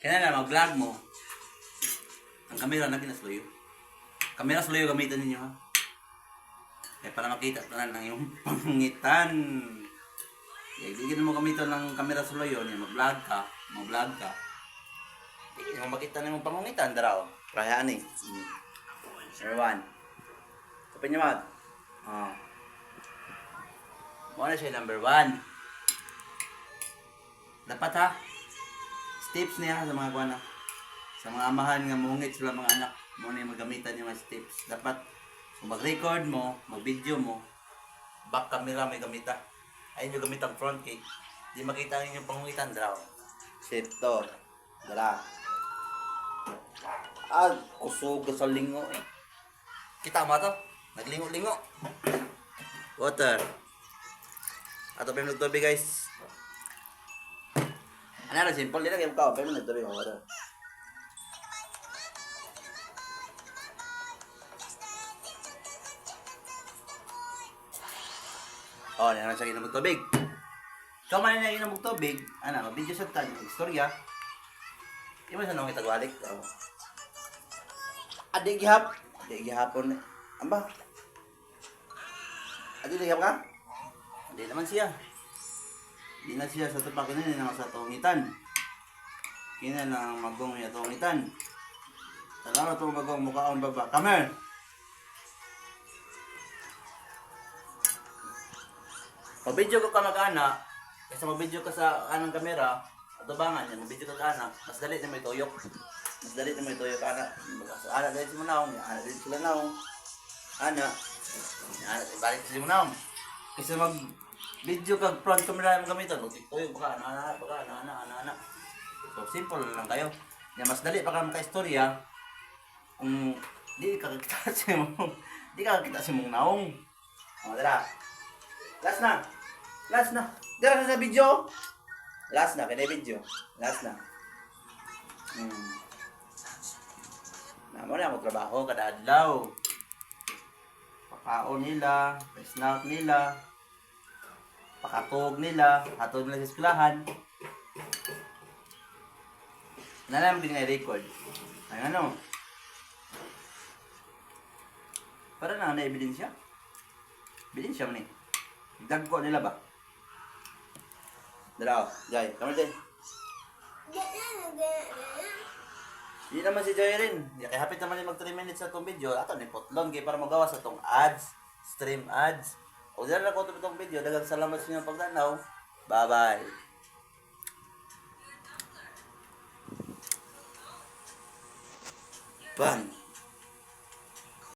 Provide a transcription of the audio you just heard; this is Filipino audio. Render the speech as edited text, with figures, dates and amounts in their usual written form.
Kaya na mag-vlog mo. Ang kamera na kinasloyo. Kamera sloyo gamitin ninyo ha. Kaya para makita na lang yung pangitan. Kaya hindi mo gamitin ng kamera sloyo niya. Mag-vlog ka. Hindi mo makita na yung pangungitan. Daraw. Prayaan eh. Number 1. Kapin niyo mat. Muna siya number 1. Dapat ha. Steps niya sa mga kuwana. Sa mga amahan nga mungit sila mga anak. Muna yung magamitan yung mga steps. Dapat kung mag-record mo, mag-video mo, back camera may gamita. Ayun yung gamit ang front cake. Di makita rin yung pangungitan. Draw. Shifter. Dala. Kusog sa lingo eh. Kita mo ito? Naglingo-lingo. Water. Ato pa yung nagtubi guys. Ano na simple nila kayo ka. Pa yung nagtubi yung water. Yan na siya inom ng tubig. Ikaw man na inom ng tubig. Video sa tag. Istorya. Di ba sa nang itagwalik? Adik gihapon. Amba? Adik gihap ka? Hindi naman siya. Hindi na siya sa tupak na yun sa tungitan. Kina lang magong yung tungitan. Talaga itong magong mukhaon baba. Come here! Mag-video ko ka mag-ana, kasi mag-video ka sa anong kamera, atubangan yan, mag-video ka ka-ana, mas dalit na may tuyok. Mas dalit na may tuyok ka-ana. Ana, dalit si Munaong, ana, dalit sila naong. Ana, balik si Munaong. Kasi mag-video ka front camera yung gamitan, tuyok baka, ana. So, simple lang kayo. Yan, mas dali pa ka maka-istorya, kung di ka kita si Munaong. Dala. Last na. Dara na sa video. Last na, kaya video. Last na. Namo na ako trabaho kada adlaw. Pakaon nila, snack nila, pakatog nila, hatod nila sa eskwelahan. Nalang din nga record. Ay ano? Para na ebidensya. Ebidensya man eh. Dagko nila ba? Dalaw, Jai, kamar din. Hindi naman si Jai rin. Kaya hapit naman yung mag 3 minutes sa itong video. Ato ni Potlon, kaya para magawa sa itong ads, stream ads. O dyan lang ko itong video. Dagang salamat sa inyong pagdanaw. Bye-bye. Bang!